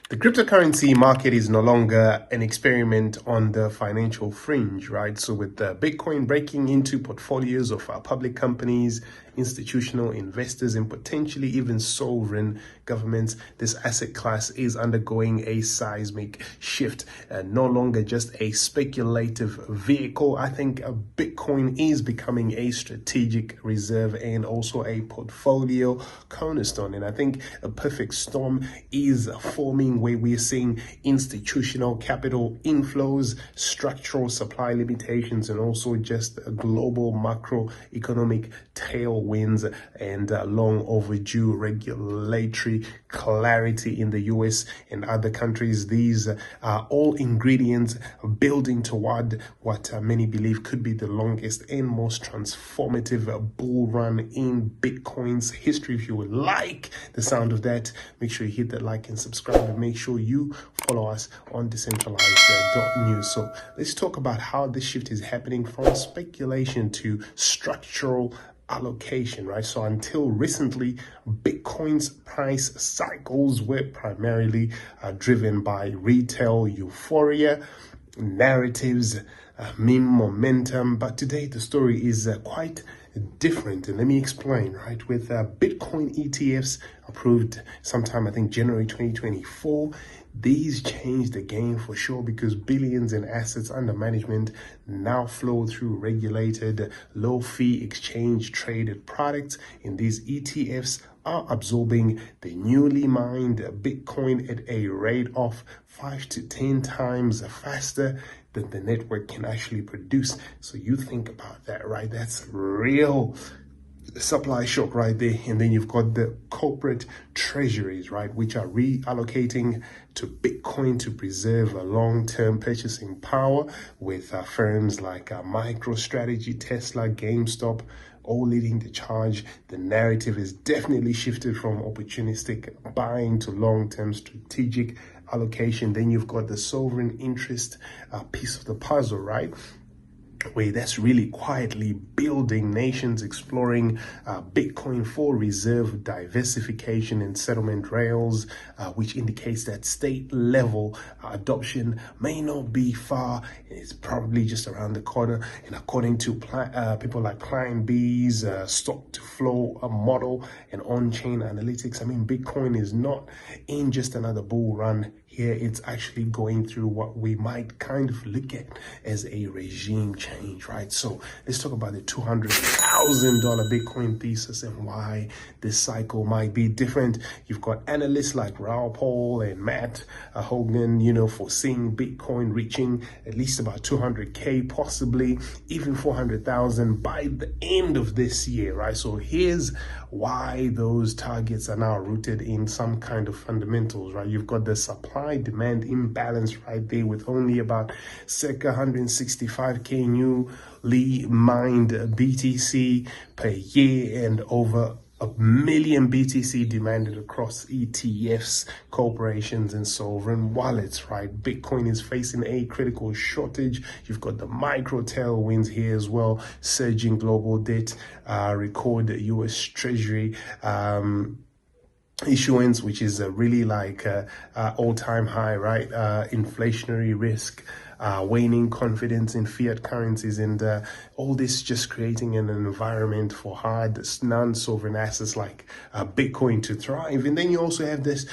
The cryptocurrency market is no longer an experiment on the financial fringe, right? So with Bitcoin breaking into portfolios of public companies, institutional investors, and potentially even sovereign governments, this asset class is undergoing a seismic shift. No longer just a speculative vehicle. I think Bitcoin is becoming a strategic reserve and also a portfolio cornerstone. And I think a perfect storm is forming where we're seeing institutional capital inflows, structural supply limitations, and also just a global macroeconomic tailwinds and long overdue regulatory clarity in the US and other countries. These are all ingredients building toward what many believe could be the longest and most transformative bull run in Bitcoin's history. If you would like the sound of that, make sure you hit that like and subscribe, and make sure you follow us on decentralized.news. So let's talk about how this shift is happening from speculation to structural allocation, right? So until recently, Bitcoin's price cycles were primarily driven by retail euphoria, narratives, meme momentum. But today the story is quite different, and let me explain. Right, with Bitcoin ETFs approved sometime, I think, January 2024, these changed the game for sure, because billions in assets under management now flow through regulated low-fee exchange traded products, and these ETFs are absorbing the newly mined Bitcoin at a rate of 5 to 10 times faster than the network can actually produce. So you think about that, right? That's real supply shock right there. And then you've got the corporate treasuries, right, which are reallocating to Bitcoin to preserve a long-term purchasing power, with firms like MicroStrategy, Tesla, GameStop all leading the charge. The narrative is definitely shifted from opportunistic buying to long-term strategic allocation. Then you've got the sovereign interest piece of the puzzle, right, where that's really quietly building, nations exploring Bitcoin for reserve diversification and settlement rails, which indicates that state level adoption may not be far. It's probably just around the corner. And according to people like Client B's stock to flow model and on-chain analytics, I mean, Bitcoin is not in just another bull run here. It's actually going through what we might kind of look at as a regime change, right? So let's talk about the $200,000 Bitcoin thesis and why this cycle might be different. You've got analysts like Raoul Paul and Matt Hogan, foreseeing Bitcoin reaching at least about 200K, possibly even 400,000 by the end of this year, right? So here's why those targets are now rooted in some kind of fundamentals, right? You've got the supply-demand imbalance right there, with only about circa 165K newly mined BTC per year and over a million BTC demanded across ETFs, corporations, and sovereign wallets, right? Bitcoin is facing a critical shortage. You've got the micro tailwinds here as well, surging global debt, record US Treasury issuance, which is really like all-time high, right? Inflationary risk, waning confidence in fiat currencies, and all this just creating an environment for hard non-sovereign assets like Bitcoin to thrive. And then you also have this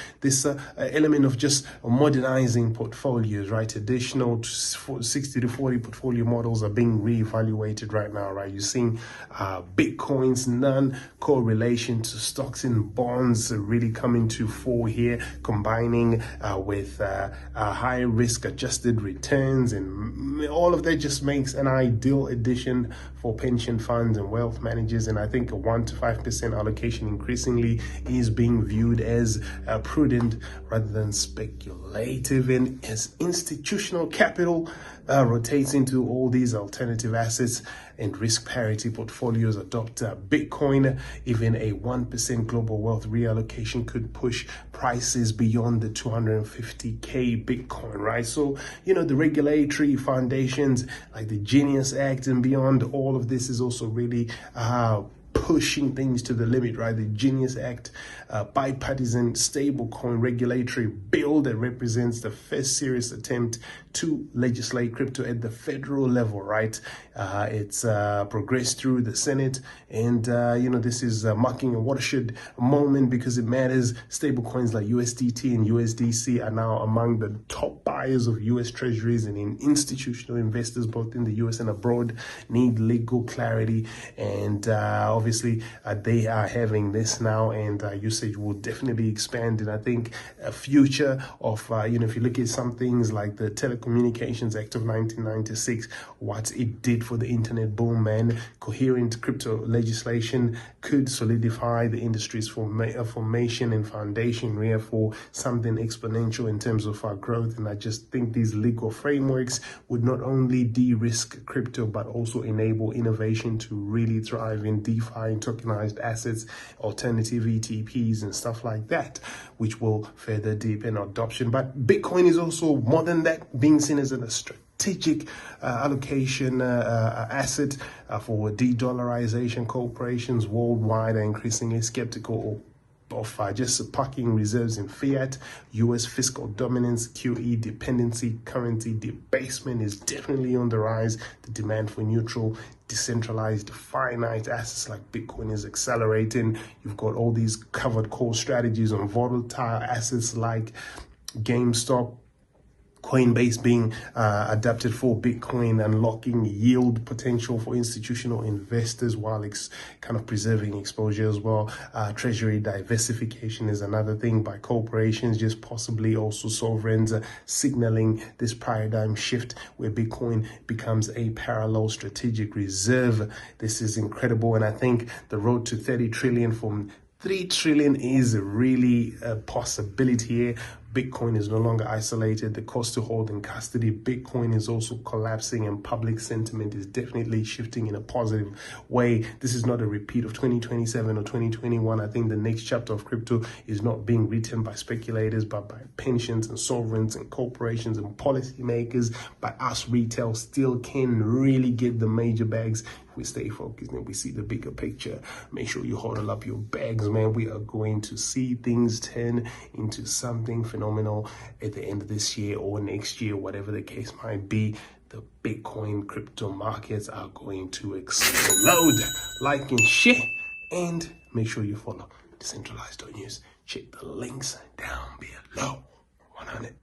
element of just modernizing portfolios, right? Additional 60 to 40 portfolio models are being reevaluated right now, right? You're seeing Bitcoin's non-correlation to stocks and bonds really coming to fore here, combining with high risk adjusted returns, and all of that just makes an ideal addition for pension funds and wealth managers. And I think a 1 to 5% allocation increasingly is being viewed as prudent rather than speculative. And as institutional capital rotates into all these alternative assets and risk parity portfolios adopt Bitcoin, even a 1% global wealth reallocation could push prices beyond the 250K Bitcoin, right? So, the regulatory foundations like the Genius Act and beyond, all of this is also really pushing things to the limit, right? The Genius Act, bipartisan stablecoin regulatory bill that represents the first serious attempt to legislate crypto at the federal level, right? It's progressed through the Senate, and this is marking a watershed moment because it matters. Stablecoins like USDT and USDC are now among the top buyers of US Treasuries, and institutional investors both in the US and abroad need legal clarity, and obviously they are having this now, and usage will definitely expand. And I think a future of if you look at some things like the Telecommunications Act of 1996, what it did for the internet boom, man, coherent crypto legislation could solidify the industry's formation and foundation here for something exponential in terms of our growth. And I just think these legal frameworks would not only de-risk crypto but also enable innovation to really thrive in DeFi and tokenized assets, alternative ETPs and stuff like that, which will further deepen adoption. But Bitcoin is also more than that, being seen as a strategic allocation asset for de-dollarization. Corporations worldwide are increasingly skeptical of just parking reserves in fiat. US fiscal dominance, QE dependency, currency debasement is definitely on the rise. The demand for neutral, decentralized, finite assets like Bitcoin is accelerating. You've got all these covered call strategies on volatile assets like GameStop, Coinbase being adapted for Bitcoin, unlocking yield potential for institutional investors while kind of preserving exposure as well. Treasury diversification is another thing by corporations, just possibly also sovereigns, signaling this paradigm shift where Bitcoin becomes a parallel strategic reserve. This is incredible, and I think the road to 30 trillion from 3 trillion is really a possibility here. Bitcoin is no longer isolated. The cost to hold in custody, Bitcoin is also collapsing, and public sentiment is definitely shifting in a positive way. This is not a repeat of 2027 or 2021. I think the next chapter of crypto is not being written by speculators, but by pensions and sovereigns and corporations and policymakers. But us retail still can really get the major bags if we stay focused and we see the bigger picture. Make sure you hodl up your bags, man. We are going to see things turn into something phenomenal at the end of this year or next year, whatever the case might be. The Bitcoin crypto markets are going to explode. Like and share, and make sure you follow Decentralized News. Check the links down below. 100.